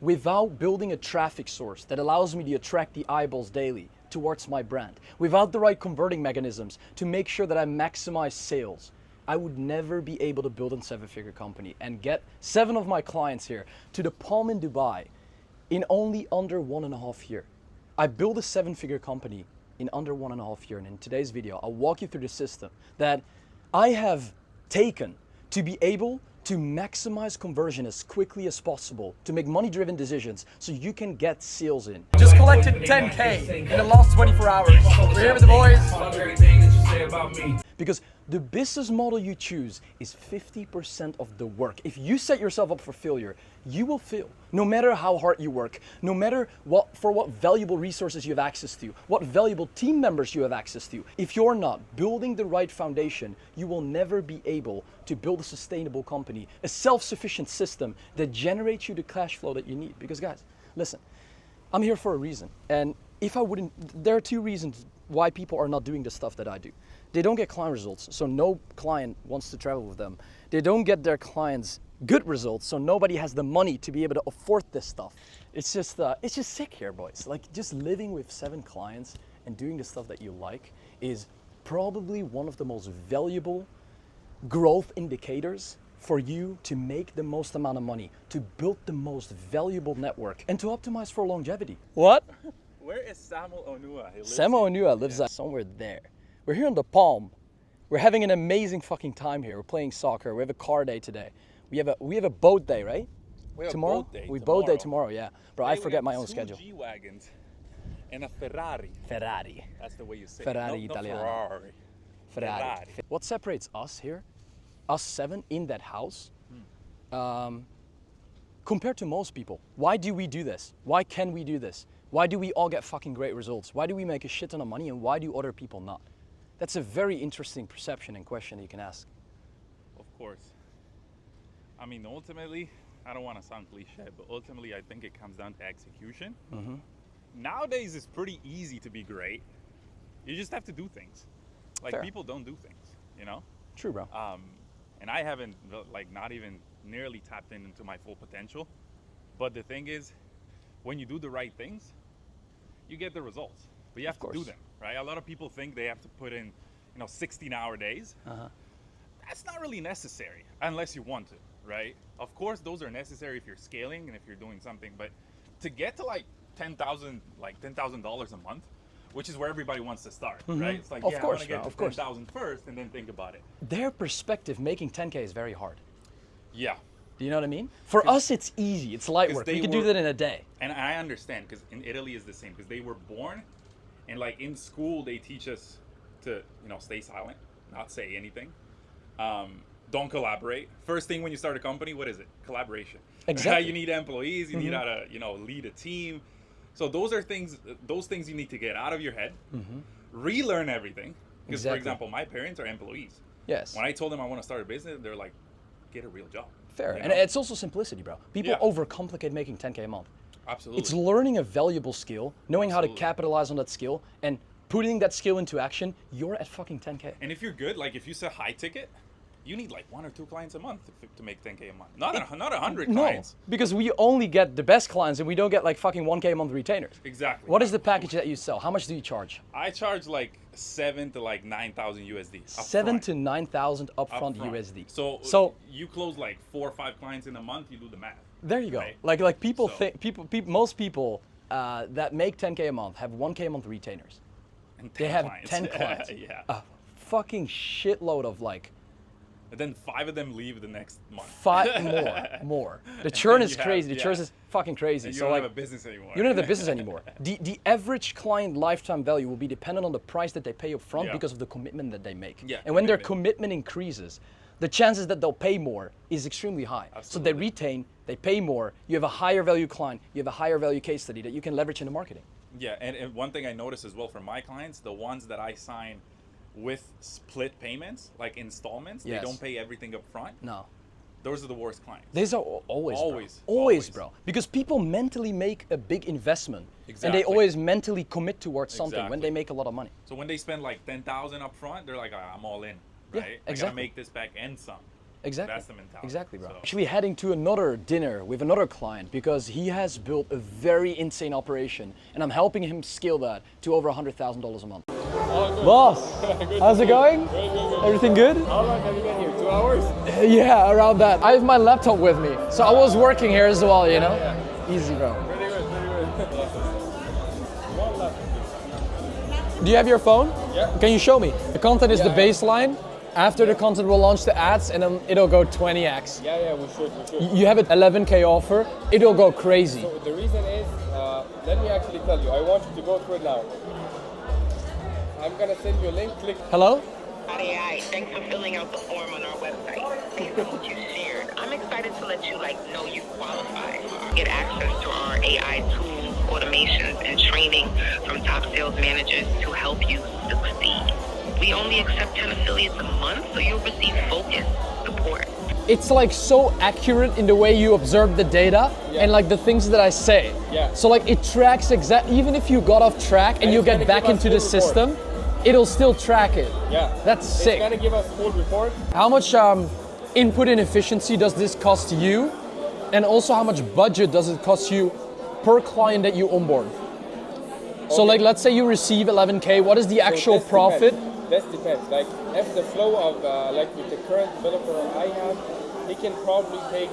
without building a traffic source that allows me to attract the eyeballs daily towards my brand, without the right converting mechanisms to make sure that I maximize sales, I would never be able to build a 7-figure company and get 7 of my clients here to the Palm in Dubai in only under 1.5 years. I built a 7-figure company in under 1.5 years, and in today's video, I'll walk you through the system that I have taken to be able to maximize conversion as quickly as possible, to make money-driven decisions so you can get sales in. Just collected 10K in the last 24 hours. We're here with the boys. Because the business model you choose is 50% of the work. If you set yourself up for failure, you will fail. No matter how hard you work, no matter what valuable resources you have access to, what valuable team members you have access to. If you're not building the right foundation, you will never be able to build a sustainable company, a self-sufficient system that generates you the cash flow that you need. Because guys, listen, I'm here for a reason. And if I wouldn't, there are 2 reasons why people are not doing the stuff that I do. They don't get client results, so no client wants to travel with them. They don't get their clients good results, so nobody has the money to be able to afford this stuff. It's just sick here, boys. Like, just living with 7 clients and doing the stuff that you like is probably one of the most valuable growth indicators for you to make the most amount of money, to build the most valuable network, and to optimize for longevity. What? Where is Samuel Onua? Samuel Onua lives somewhere there. We're here on the Palm. We're having an amazing fucking time here. We're playing soccer. We have a car day today. We have a boat day, right? We have tomorrow? A boat day. We boat day tomorrow, yeah. Bro, Today I forget my own 2 schedule. G-Wagons and a Ferrari. Ferrari. That's the way you say Ferrari it. No, Italiano. Ferrari. Ferrari. What separates us here, us 7 in that house, compared to most people? Why do we do this? Why can we do this? Why do we all get fucking great results? Why do we make a shit ton of money, and why do other people not? That's a very interesting perception and question that you can ask. Of course. I mean, ultimately, I don't want to sound cliche, but ultimately I think it comes down to execution. Nowadays it's pretty easy to be great. You just have to do things. Like, Fair. people don't do things, you know? True, bro. And I haven't, like, not even nearly tapped into my full potential. But the thing is, when you do the right things, you get the results. But you have to do them, right? A lot of people think they have to put in, 16-hour days. That's not really necessary unless you want to, right? Of course, those are necessary if you're scaling and if you're doing something. But to get to like $10,000 a month, which is where everybody wants to start, right? It's like, I want to get to 10,000 first and then think about it. Their perspective, making 10K is very hard. Yeah. Do you know what I mean? For us, it's easy. It's light work. We can do that in a day. And I understand, because in Italy is the same, because they were born, and like in school they teach us to, stay silent, not say anything, don't collaborate. First thing when you start a company, what is it? Collaboration. Exactly. You need employees. You need how to, lead a team. So those things you need to get out of your head, relearn everything. Because for example, my parents are employees. Yes. When I told them I want to start a business, they're like, get a real job. Fair. And it's also simplicity, bro. People overcomplicate making 10K a month. Absolutely. It's learning a valuable skill, knowing how to capitalize on that skill, and putting that skill into action. You're at fucking 10K. And if you're good, like if you sell high ticket, you need like 1 or 2 clients a month to make 10K a month. Not 100 clients. No, because we only get the best clients and we don't get like fucking 1K a month retainers. Exactly. What is the package that you sell? How much do you charge? I charge like 7 to like 9,000 USD. 7 to 9,000 upfront USD. So you close like 4 or 5 clients in a month, you do the math. There you go. Right? Like people think most people that make 10K a month have 1K a month retainers. And they have clients. 10 clients. Yeah. A fucking shitload of like. And then 5 of them leave the next month. 5 more. The churn is crazy. The churn is fucking crazy. And you so don't like, have a business anymore. You don't have a business anymore. The average client lifetime value will be dependent on the price that they pay up front because of the commitment that they make. Yeah, and when their commitment increases, the chances that they'll pay more is extremely high. Absolutely. So they retain, they pay more, you have a higher value client, you have a higher value case study that you can leverage into marketing. Yeah, and one thing I noticed as well for my clients, the ones that I sign with split payments, like installments, they don't pay everything up front. No. Those are the worst clients. These are always, bro. Because people mentally make a big investment, and they always mentally commit towards something when they make a lot of money. So when they spend like 10,000 up front, they're like, I'm all in, right? Yeah, exactly. I gotta make this back and some. Exactly. That's the mentality. Exactly, bro. So- Actually heading to another dinner with another client because he has built a very insane operation and I'm helping him scale that to over $100,000 a month. Boss, how's it going? Good. Everything good? How long have you been here? 2 hours? Yeah, around that. I have my laptop with me, so I was working here as well, you know? Yeah. Easy, bro. Pretty good. One left. Do you have your phone? Yeah. Can you show me? The content is Yeah, the yeah. baseline. After the content, we'll launch the ads and then it'll go 20x. Yeah, we should. You have an 11K offer, it'll go crazy. So the reason is, let me actually tell you, I want you to go through it now. I'm gonna send you a link, click. Hello? AI, thanks for filling out the form on our website. Based on what you shared, I'm excited to let you know you qualify. Get access to our AI tools, automations, and training from top sales managers to help you succeed. We only accept 10 affiliates a month, so you'll receive focused support. It's like so accurate in the way you observe the data and like the things that I say. Yeah. So like it tracks even if you got off track and you it's gonna get back give us into the full report. system, it'll still track it. Yeah. That's sick. It's gonna give us full report. How much input and efficiency does this cost you? And also how much budget does it cost you per client that you onboard? So like let's say you receive 11K, what is the actual this profit? This depends. Like if the flow of like with the current developer I have, he can probably take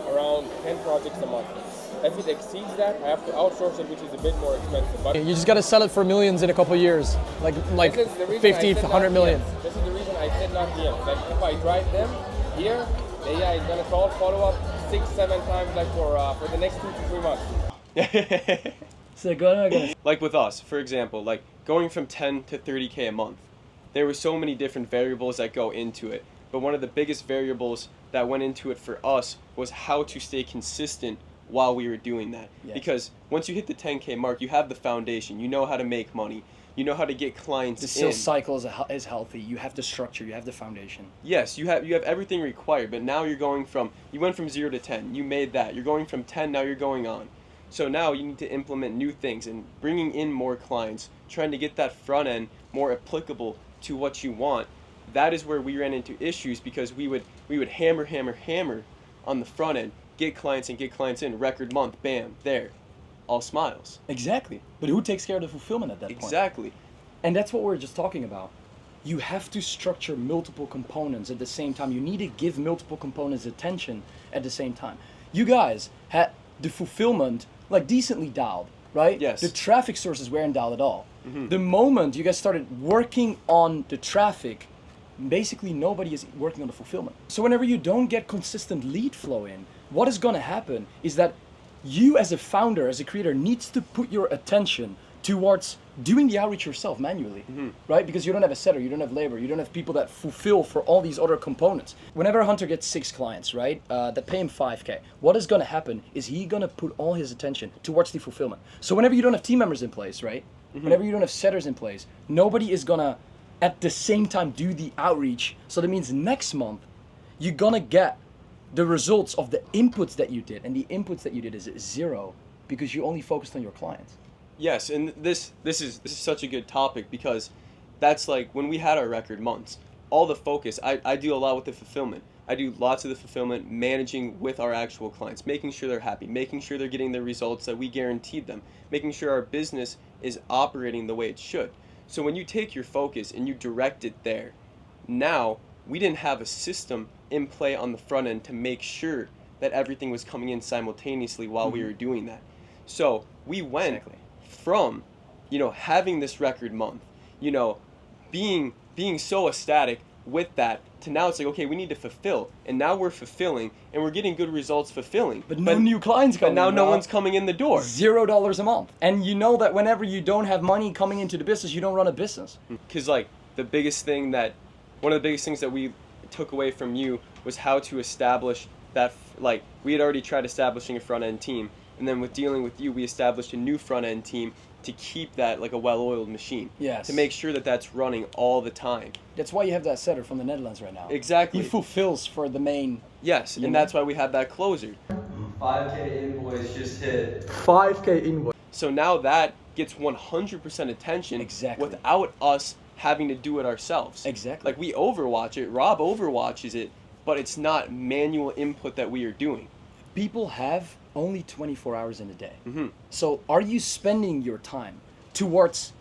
around 10 projects a month. If it exceeds that, I have to outsource it, which is a bit more expensive. But You just gotta sell it for millions in a couple of years. Like this is the reason 50, I said 100 not million. DMs. This is the reason I said not DMs. Like if I drive them here, the AI is gonna call, follow up 6-7 times like for the next 2 to 3 months. So go ahead again. Like with us, for example, like going from 10 to 30K a month, there were so many different variables that go into it. But one of the biggest variables that went into it for us was how to stay consistent while we were doing that. Yes. Because once you hit the 10K mark, you have the foundation. You know how to make money. You know how to get clients The in. sales cycle is healthy. You have the structure. You have the foundation. Yes, you have everything required, but now you went from 0 to 10. You made that. You're going from 10, now you're going on. So now you need to implement new things and bringing in more clients, trying to get that front end more applicable to what you want. That is where we ran into issues because we would hammer on the front end, get clients in, record month, bam, there, all smiles. Exactly. But who takes care of the fulfillment at that point? Exactly. And that's what we're just talking about. You have to structure multiple components at the same time. You need to give multiple components attention at the same time. You guys had the fulfillment like decently dialed, right? Yes. The traffic sources weren't dialed at all. The moment you guys started working on the traffic, basically nobody is working on the fulfillment. So whenever you don't get consistent lead flow in, what is gonna happen is that you as a founder, as a creator, needs to put your attention towards doing the outreach yourself manually, right? Because you don't have a setter, you don't have labor, you don't have people that fulfill for all these other components. Whenever a hunter gets 6 clients, right, that pay him 5K, what is gonna happen is he gonna put all his attention towards the fulfillment. So whenever you don't have team members in place, right, whenever you don't have setters in place, nobody is gonna at the same time do the outreach. So that means next month, you're gonna get the results of the inputs that you did, and the inputs that you did is 0 because you only focused on your clients. Yes, and this is such a good topic because that's like when we had our record months, all the focus, I do a lot with the fulfillment. I do lots of the fulfillment, managing with our actual clients, making sure they're happy, making sure they're getting the results that we guaranteed them, making sure our business is operating the way it should. So when you take your focus and you direct it there, now we didn't have a system in play on the front end to make sure that everything was coming in simultaneously while we were doing that. So we went from, having this record month, being so ecstatic with that to now it's like, okay, we need to fulfill, and now we're fulfilling and we're getting good results fulfilling. But no new clients coming But now in, no bro. one's coming in the door. $0 a month. And you know that whenever you don't have money coming into the business, you don't run a business. Because one of the biggest things that we took away from you was how to establish that, we had already tried establishing a front end team, and then with dealing with you, we established a new front end team to keep that like a well-oiled machine. Yes. To make sure that that's running all the time. That's why you have that setter from the Netherlands right now. Exactly. He fulfills for the main. Yes, and know? that's why we have that closer. 5K invoice just hit. 5K invoice. So now that gets 100% attention. Exactly. Without us having to do it ourselves. Exactly. Like we overwatch it, Rob overwatches it, but it's not manual input that we are doing. People have only 24 hours in a day. Mm-hmm. So are you spending your time towards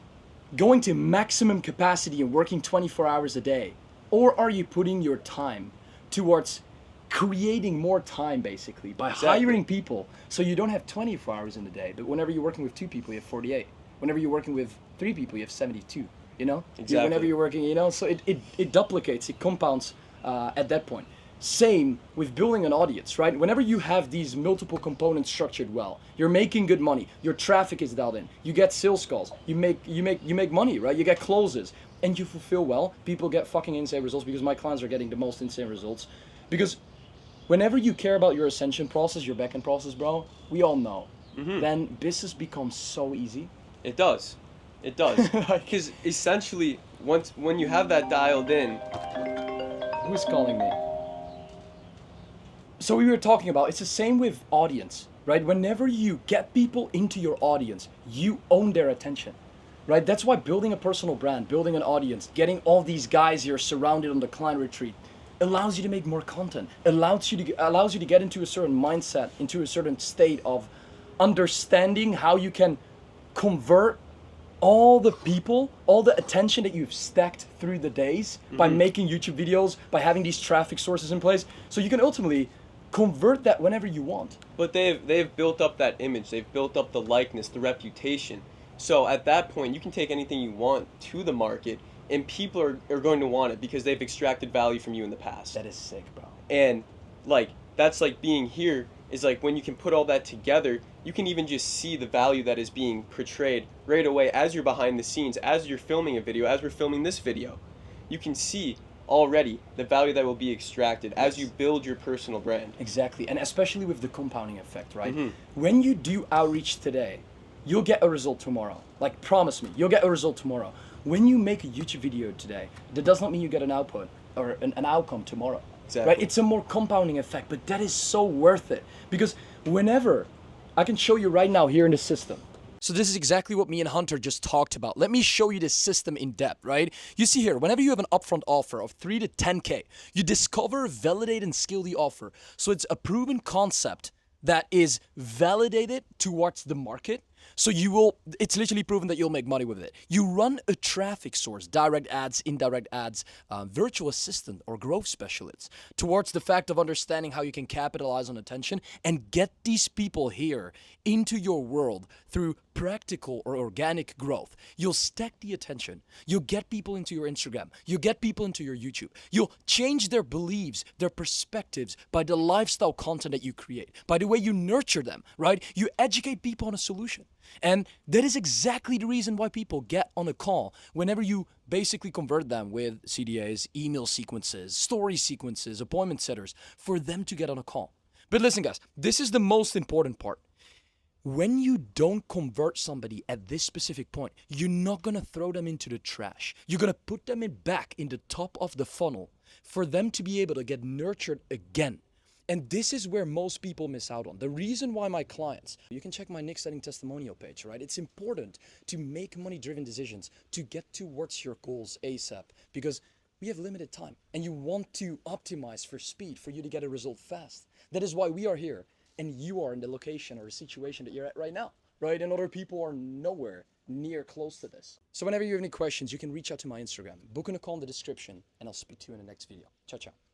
going to maximum capacity and working 24 hours a day? Or are you putting your time towards creating more time, basically, by hiring people so you don't have 24 hours in a day, but whenever you're working with 2 people, you have 48. Whenever you're working with 3 people, you have 72, you know? Exactly. Whenever you're working, you know, so it duplicates, it compounds at that point. Same with building an audience, right? Whenever you have these multiple components structured well, you're making good money, your traffic is dialed in, you get sales calls, you make money, right? You get closes, and you fulfill well, people get fucking insane results, because my clients are getting the most insane results. Because whenever you care about your ascension process, your back-end process, bro, we all know, then business becomes so easy. It does. It does. Because essentially, when you have that dialed in... Who's calling me? So we were talking about, it's the same with audience, right? Whenever you get people into your audience, you own their attention, right? That's why building a personal brand, building an audience, getting all these guys here surrounded on the client retreat allows you to make more content, allows you to get into a certain mindset, into a certain state of understanding how you can convert all the people, all the attention that you've stacked through the days by making YouTube videos, by having these traffic sources in place, so you can ultimately convert that whenever you want. But they've built up that image, they've built up the likeness, the reputation. So at that point, you can take anything you want to the market, and people are going to want it because they've extracted value from you in the past. That is sick, bro. And like, that's like being here is like when you can put all that together, you can even just see the value that is being portrayed right away as you're behind the scenes, as you're filming a video, as we're filming this video. You can see already the value that will be extracted as you build your personal brand. Exactly, and especially with the compounding effect, right? When you do outreach today, you'll get a result tomorrow. Like, promise me, you'll get a result tomorrow. When you make a YouTube video today, that does not mean you get an output or an outcome tomorrow. Exactly. Right? It's a more compounding effect, but that is so worth it. Because whenever, I can show you right now here in the system. So this is exactly what me and Hunter just talked about. Let me show you this system in depth, right? You see here, whenever you have an upfront offer of 3 to 10K, you discover, validate, and scale the offer. So it's a proven concept that is validated towards the market. So it's literally proven that you'll make money with it. You run a traffic source, direct ads, indirect ads, virtual assistant or growth specialists towards the fact of understanding how you can capitalize on attention and get these people here into your world through practical or organic growth. You'll stack the attention. You'll get people into your Instagram. You'll get people into your YouTube. You'll change their beliefs, their perspectives by the lifestyle content that you create, by the way you nurture them, right? You educate people on a solution. And that is exactly the reason why people get on a call whenever you basically convert them with CDAs, email sequences, story sequences, appointment setters, for them to get on a call. But listen, guys, this is the most important part. When you don't convert somebody at this specific point, you're not going to throw them into the trash. You're going to put them back in the top of the funnel for them to be able to get nurtured again. And this is where most people miss out on. The reason why my clients, you can check my Nik Setting testimonial page, right? It's important to make money-driven decisions to get towards your goals ASAP, because we have limited time and you want to optimize for speed for you to get a result fast. That is why we are here and you are in the location or situation that you're at right now, right? And other people are nowhere near close to this. So whenever you have any questions, you can reach out to my Instagram, book in a call in the description, and I'll speak to you in the next video. Ciao, ciao.